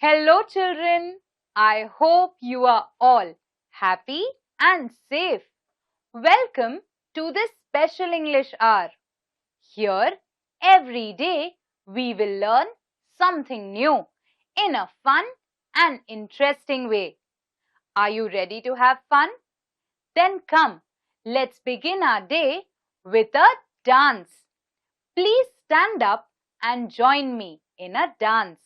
Hello children, I hope you are all happy and safe. Welcome to this special English hour. Here, every day, we will learn something new in a fun and interesting way. Are you ready to have fun? Then come, let's begin our day with a dance. Please stand up and join me in a dance.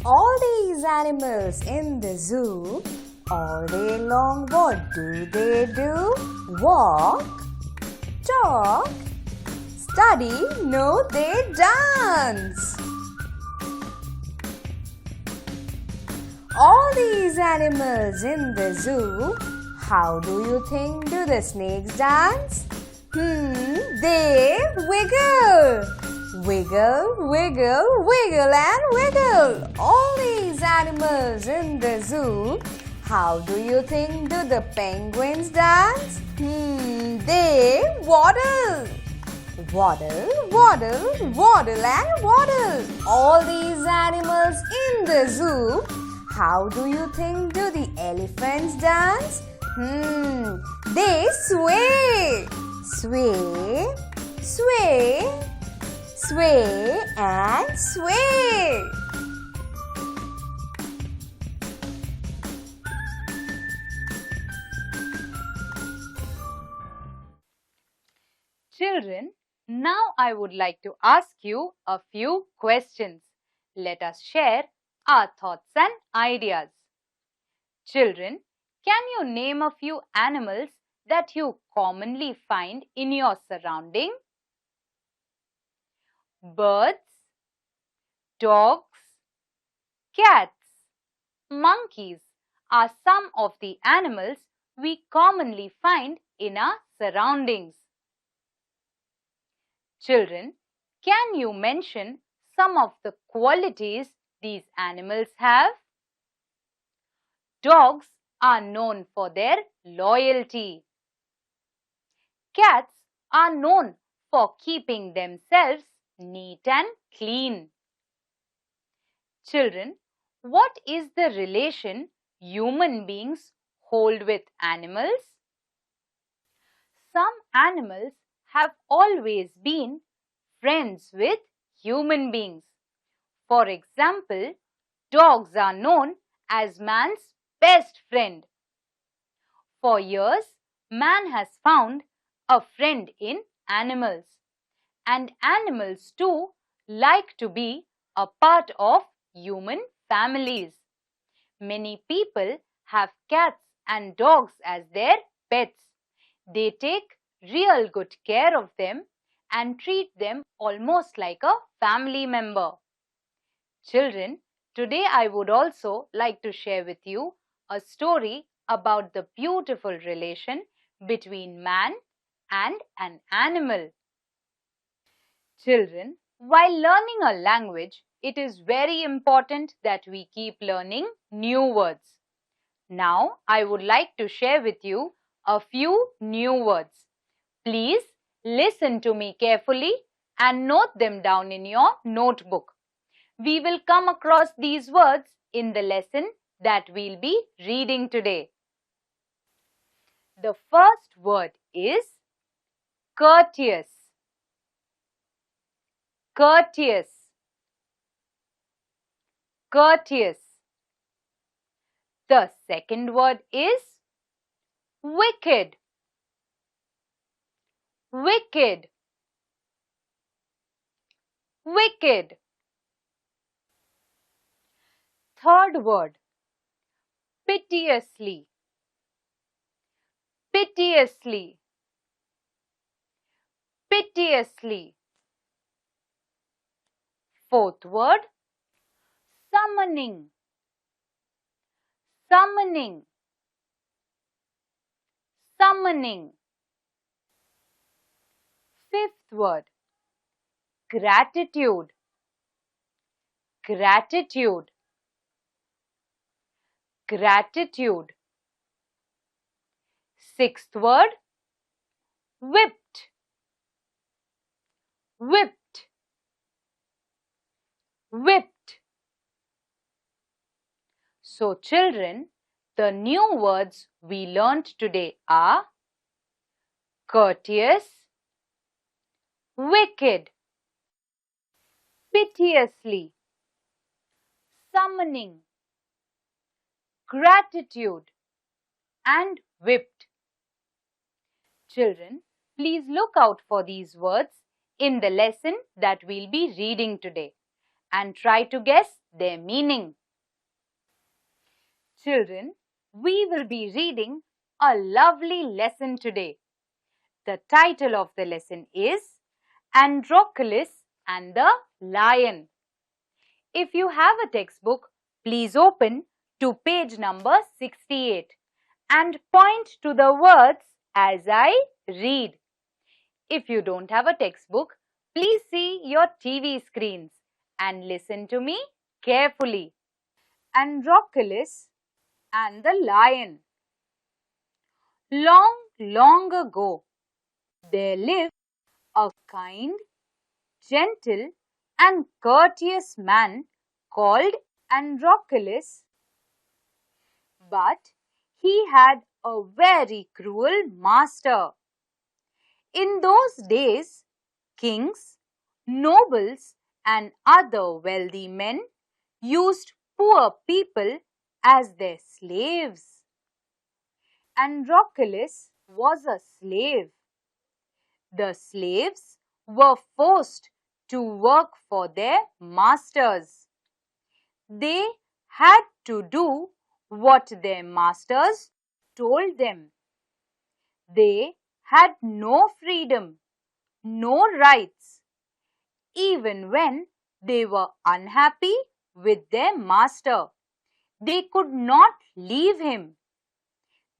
All these animals in the zoo, all day long, what do they do? Walk, talk, study, no, they dance. All these animals in the zoo, how do you think do the snakes dance? They wiggle. Wiggle, wiggle, wiggle and wiggle. All these animals in the zoo, how do you think do the penguins dance? They waddle. Waddle, waddle, waddle and waddle. All these animals in the zoo, how do you think do the elephants dance? They sway. Sway, sway, sway and sway. Children, now I would like to ask you a few questions. Let us share our thoughts and ideas. Children, can you name a few animals that you commonly find in your surrounding? Birds, dogs, cats, monkeys are some of the animals we commonly find in our surroundings. Children, can you mention some of the qualities these animals have? Dogs are known for their loyalty. Cats are known for keeping themselves neat and clean. Children, what is the relation human beings hold with animals? Some animals have always been friends with human beings. For example, dogs are known as man's best friend. For years, man has found a friend in animals, and animals too like to be a part of human families. Many people have cats and dogs as their pets. They take real good care of them and treat them almost like a family member. Children, today I would also like to share with you a story about the beautiful relation between man and an animal. Children, while learning a language, it is very important that we keep learning new words. Now, I would like to share with you a few new words. Please listen to me carefully and note them down in your notebook. We will come across these words in the lesson that we'll be reading today. The first word is courteous. Courteous. Courteous. The second word is wicked. Wicked. Wicked. Third word, piteously. Piteously. Piteously. Fourth word, summoning. Summoning. Summoning. Fifth word, gratitude. Gratitude. gratitude. Sixth word, whipped. Whipped. Whipped. So children, the new words we learnt today are courteous, wicked, piteously, summoning, gratitude, and whipped. Children, please look out for these words in the lesson that we'll be reading today and try to guess their meaning. Children, we will be reading a lovely lesson today. The title of the lesson is Androcles and the Lion. If you have a textbook, please open to page number 68 and point to the words as I read. If you don't have a textbook, please see your TV screens and listen to me carefully. Androcles and the Lion. Long, long ago, there lived a kind, gentle and courteous man called Androcles. But he had a very cruel master. In those days, kings, nobles and other wealthy men used poor people as their slaves. Androcles was a slave. The slaves were forced to work for their masters. They had to do what their masters told them. They had no freedom, no rights. Even when they were unhappy with their master, they could not leave him.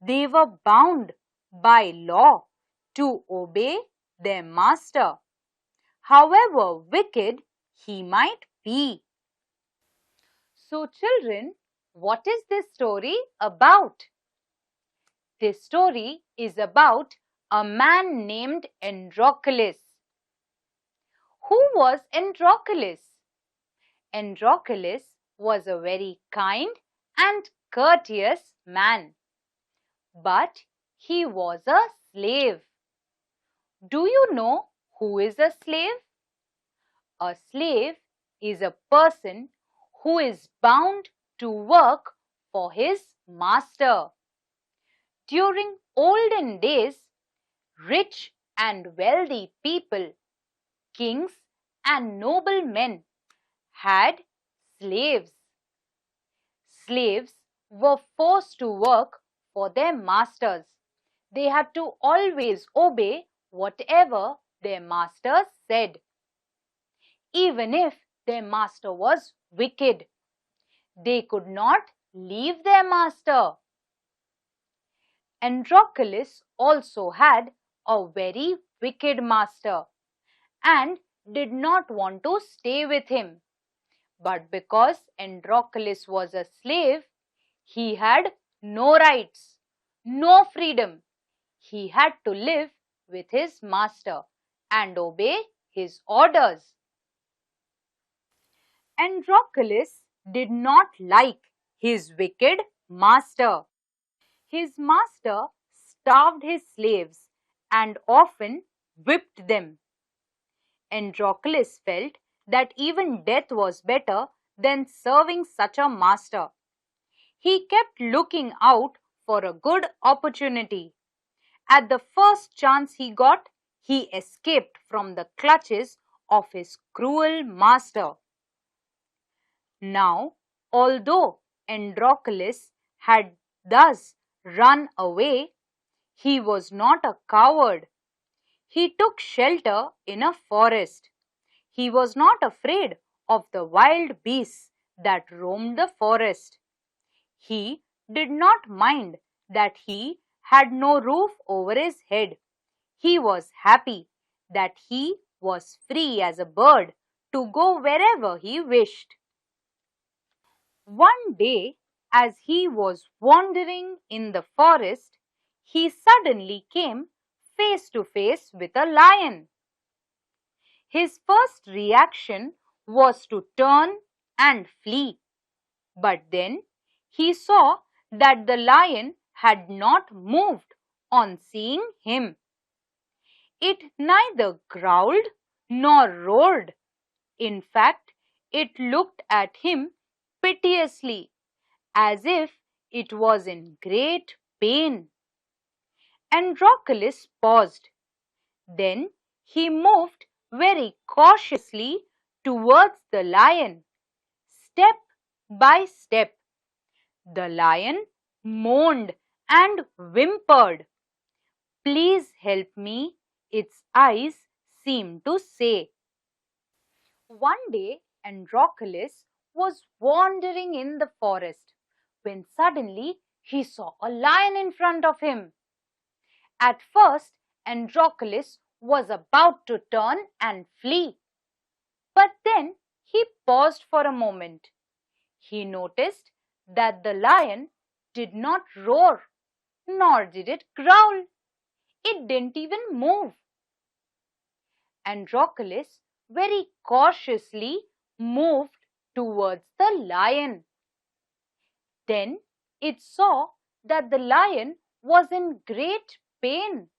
They were bound by law to obey their master, however wicked he might be. So children, what is this story about? This story is about a man named Androcles. Who was Androcles? Androcles was a very kind and courteous man. But he was a slave. Do you know who is a slave? A slave is a person who is bound to work for his master. During olden days, rich and wealthy people, kings and noblemen had slaves. Slaves were forced to work for their masters. They had to always obey whatever their master said. Even if their master was wicked, they could not leave their master. Androcles also had a very wicked master and did not want to stay with him. But because Androcles was a slave, he had no rights, no freedom. He had to live with his master and obey his orders. Androcles did not like his wicked master. His master starved his slaves and often whipped them. Androcles felt that even death was better than serving such a master. He kept looking out for a good opportunity. At the first chance he got, he escaped from the clutches of his cruel master. Now, although Androcles had thus run away, he was not a coward. He took shelter in a forest. He was not afraid of the wild beasts that roamed the forest. He did not mind that he had no roof over his head. He was happy that he was free as a bird to go wherever he wished. One day, As he was wandering in the forest, he suddenly came face to face with a lion. His first reaction was to turn and flee, but then he saw that the lion had not moved on seeing him. It neither growled nor roared. In fact, it looked at him piteously, as if it was in great pain. Androcles paused. Then he moved very cautiously towards the lion, step by step. The lion moaned and whimpered. "Please help me," its eyes seemed to say. One day, Androcles was wandering in the forest when suddenly he saw a lion in front of him. At first, Androcles was about to turn and flee, but then he paused for a moment. He noticed that the lion did not roar, nor did it growl. It didn't even move. Androcles very cautiously moved towards the lion. Then it saw that the lion was in great pain.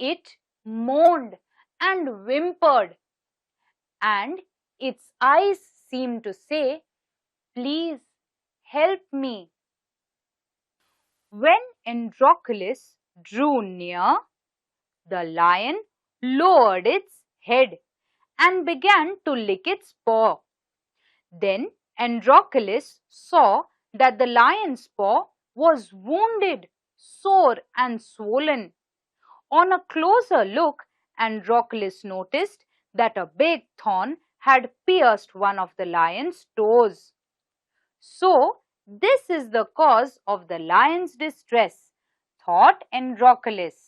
It moaned and whimpered, and its eyes seemed to say, "Please help me." When Androcles drew near, the lion lowered its head and began to lick its paw. Then Androcles saw that the lion's paw was wounded, sore, and swollen. On a closer look, Androcles noticed that a big thorn had pierced one of the lion's toes. "So, this is the cause of the lion's distress," thought Androcles.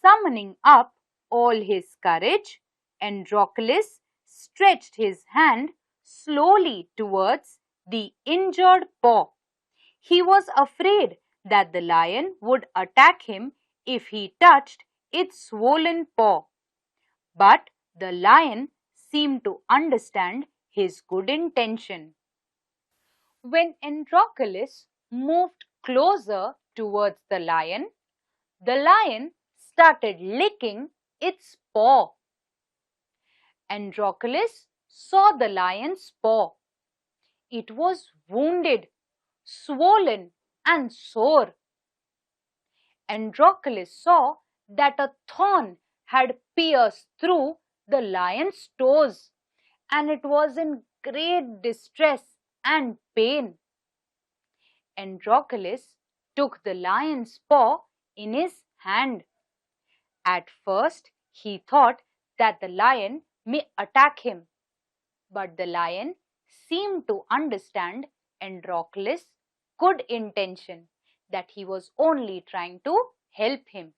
Summoning up all his courage, Androcles stretched his hand slowly towards the injured paw. He was afraid that the lion would attack him if he touched its swollen paw. But the lion seemed to understand his good intention. When Androcles moved closer towards the lion started licking its paw. Androcles saw the lion's paw. It was wounded, swollen, and sore. Androcles saw that a thorn had pierced through the lion's toes, and it was in great distress and pain. Androcles took the lion's paw in his hand. At first, he thought that the lion may attack him, but the lion seemed to understand Androcles' good intention, that he was only trying to help him.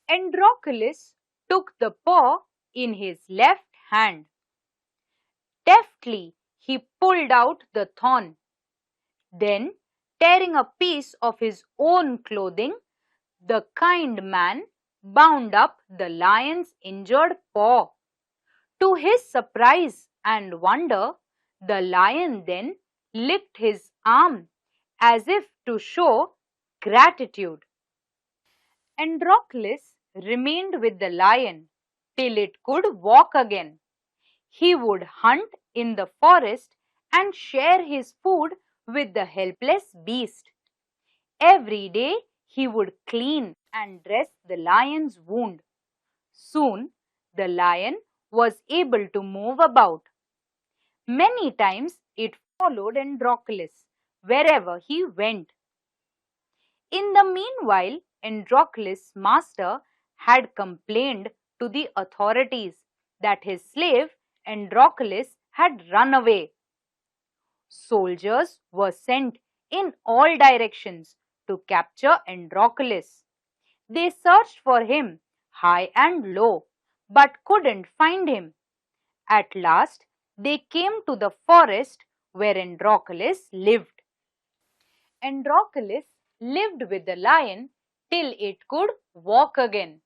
Androcles took the paw in his left hand. Deftly, he pulled out the thorn. Then, tearing a piece of his own clothing, the kind man bound up the lion's injured paw. To his surprise and wonder, the lion then licked his arm as if to show gratitude. Androcles remained with the lion till it could walk again. He would hunt in the forest and share his food with the helpless beast. Every day he would clean and dress the lion's wound. Soon the lion was able to move about. Many times it followed Androcles wherever he went. In the meanwhile, Androcles' master had complained to the authorities that his slave Androcles had run away. Soldiers were sent in all directions to capture Androcles. They searched for him high and low, but couldn't find him. At last, they came to the forest where Androcles lived. Androcles lived with the lion till it could walk again.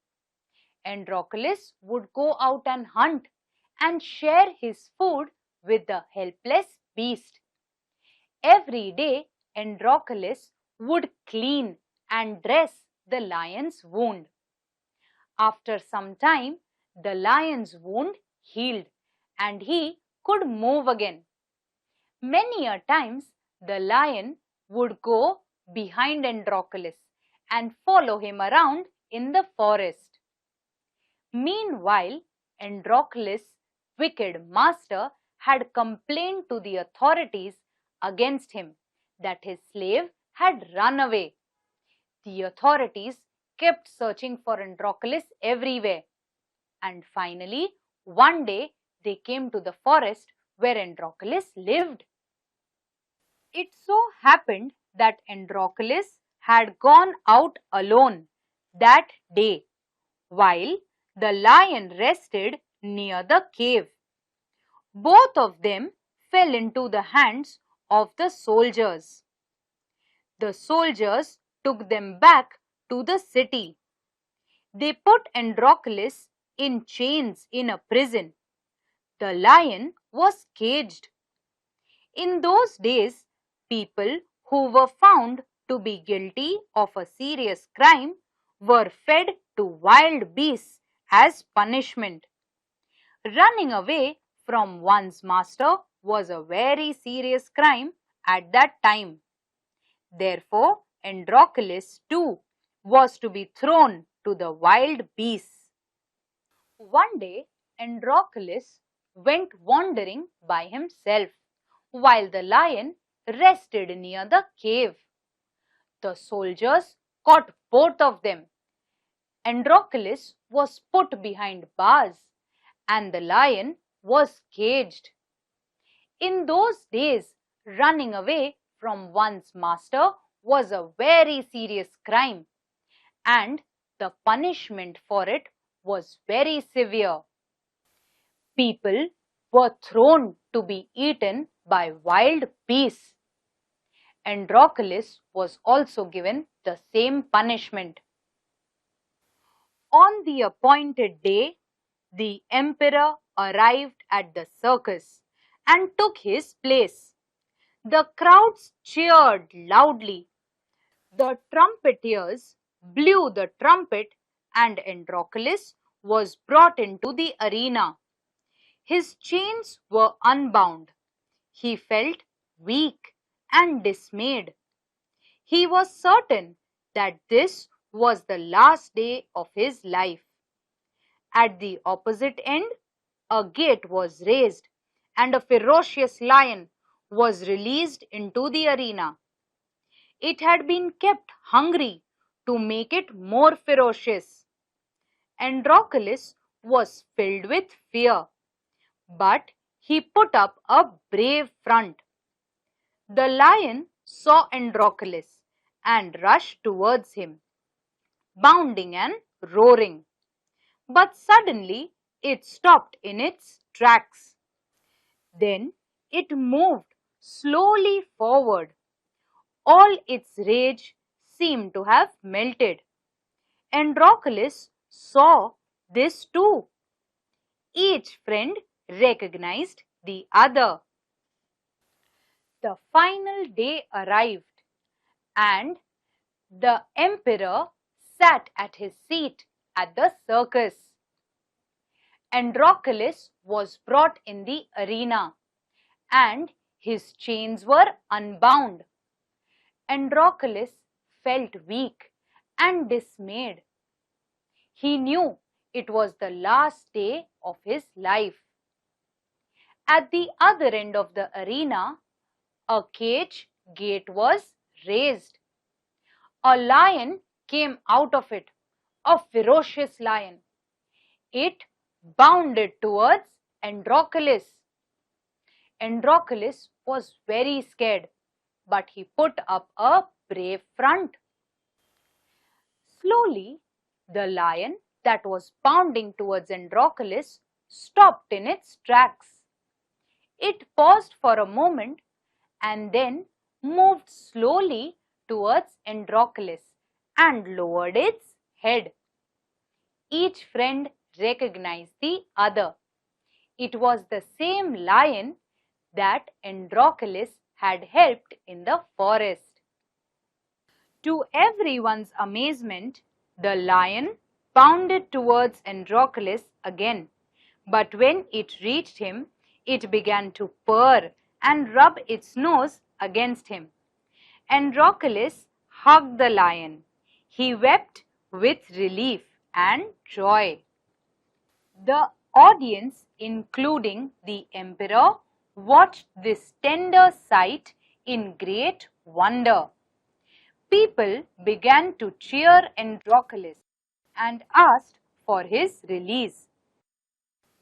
Androcles would go out and hunt and share his food with the helpless beast. Every day, Androcles would clean and dress the lion's wound. After some time, the lion's wound healed and he could move again. Many a times, the lion would go behind Androcles and follow him around in the forest. Meanwhile, Androcles' wicked master had complained to the authorities against him that his slave had run away. The authorities kept searching for Androcles everywhere, and finally, one day they came to the forest where Androcles lived. It so happened that Androcles had gone out alone that day, while the lion rested near the cave. Both of them fell into the hands of the soldiers. The soldiers took them back to the city. They put Androcles in chains in a prison. The lion was caged. In those days, people who were found to be guilty of a serious crime were fed to wild beasts as punishment. Running away from one's master was a very serious crime at that time. Therefore, Androcles too was to be thrown to the wild beasts. One day, Androcles went wandering by himself, while the lion rested near the cave. The soldiers caught both of them. Androcles was put behind bars, and the lion was caged. In those days, running away from one's master was a very serious crime, and the punishment for it was very severe. People were thrown to be eaten by wild beasts. Androcles was also given the same punishment. On the appointed day, the emperor arrived at the circus and took his place. The crowds cheered loudly. The trumpeters blew the trumpet and Androcles was brought into the arena. His chains were unbound. He felt weak and dismayed. He was certain that this was the last day of his life. At the opposite end, a gate was raised and a ferocious lion was released into the arena. It had been kept hungry to make it more ferocious. Androcles was filled with fear, but he put up a brave front. The lion saw Androcles and rushed towards him, bounding and roaring. But suddenly it stopped in its tracks. Then it moved slowly forward. All its rage seemed to have melted. Androcles saw this too. Each friend recognized the other. The final day arrived, and the emperor sat at his seat at the circus. Androcles was brought in the arena, and his chains were unbound. Androcles felt weak and dismayed. He knew it was the last day of his life. At the other end of the arena, a cage gate was raised. A lion came out of it, a ferocious lion. It bounded towards Androcles. Androcles was very scared, but he put up a brave front. Slowly, the lion that was bounding towards Androcles stopped in its tracks. It paused for a moment and then moved slowly towards Androclus and lowered its head. Each friend recognized the other. It was the same lion that Androclus had helped in the forest. To everyone's amazement, the lion bounded towards Androclus again. But when it reached him, it began to purr and rub its nose against him. Androclus hugged the lion. He wept with relief and joy. The audience, including the emperor, watched this tender sight in great wonder. People began to cheer Androclus and asked for his release.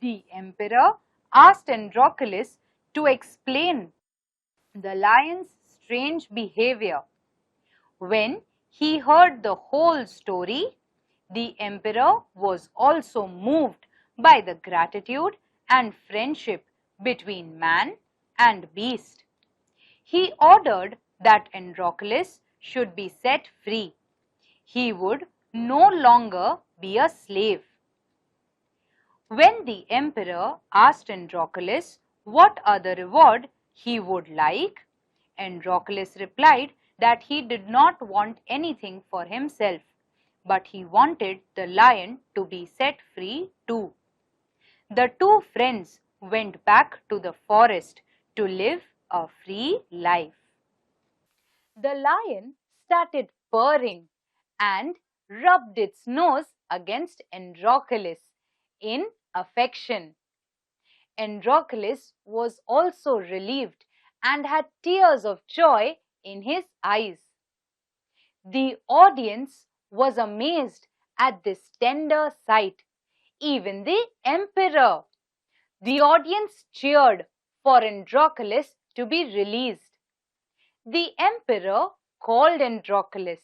The emperor asked Androclus to explain the lion's strange behavior. When he heard the whole story, the emperor was also moved by the gratitude and friendship between man and beast. He ordered that Androclus should be set free. He would no longer be a slave. When the emperor asked Androclus what other reward he would like, Androclus replied that he did not want anything for himself, but he wanted the lion to be set free too. The two friends went back to the forest to live a free life. The lion started purring and rubbed its nose against Androclus in affection. Androclus was also relieved and had tears of joy in his eyes. The audience was amazed at this tender sight. Even the emperor. The audience cheered for Androclus to be released. The emperor called Androclus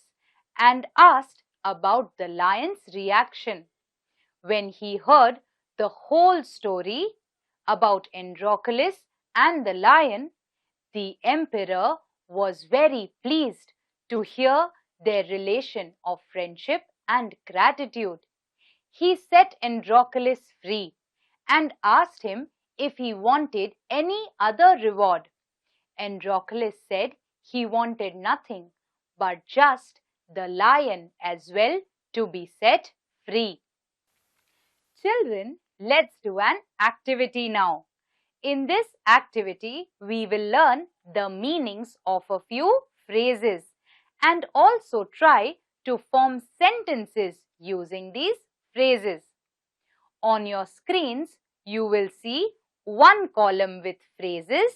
and asked about the lion's reaction. When he heard the whole story about Androclus and the lion, the emperor was very pleased to hear their relation of friendship and gratitude. He set Androclus free and asked him if he wanted any other reward. Androclus said he wanted nothing but just the lion as well to be set free. Children, let's do an activity now. In this activity, we will learn the meanings of a few phrases and also try to form sentences using these phrases. On your screens, you will see one column with phrases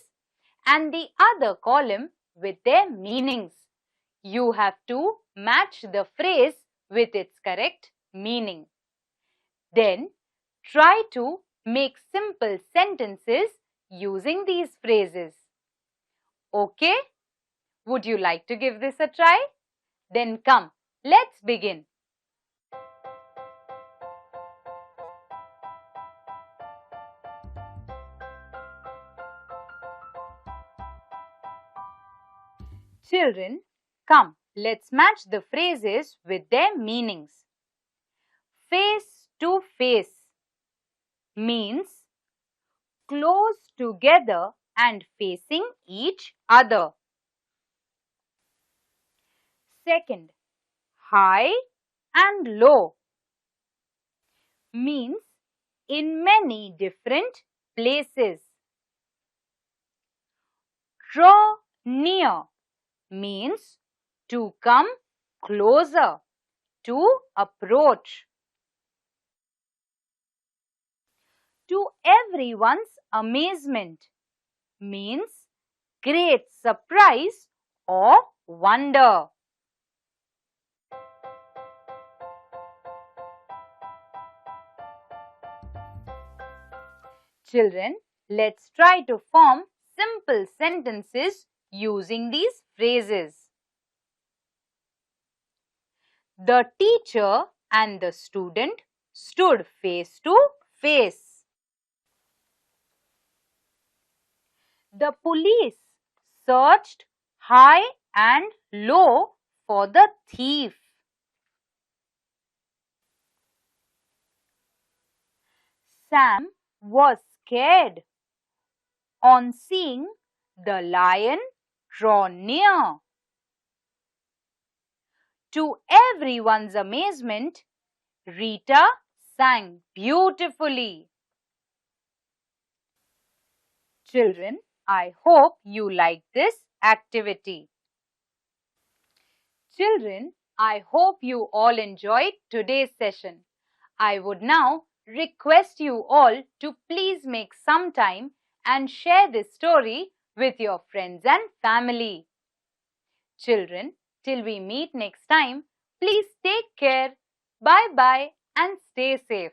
and the other column with their meanings. You have to match the phrase with its correct meaning. Then, try to make simple sentences using these phrases. Okay? Would you like to give this a try? Then come, let's begin. Children, come, let's match the phrases with their meanings. Face to face means close together and facing each other. Second, high and low means in many different places. Draw near means to come closer, to approach. To everyone's amazement means great surprise or wonder. Children, let's try to form simple sentences using these phrases. The teacher and the student stood face to face. The police searched high and low for the thief. Sam was scared on seeing the lion draw near. To everyone's amazement, Rita sang beautifully. Children, I hope you like this activity. Children, I hope you all enjoyed today's session. I would now request you all to please make some time and share this story with your friends and family. Children, till we meet next time, please take care. Bye-bye and stay safe.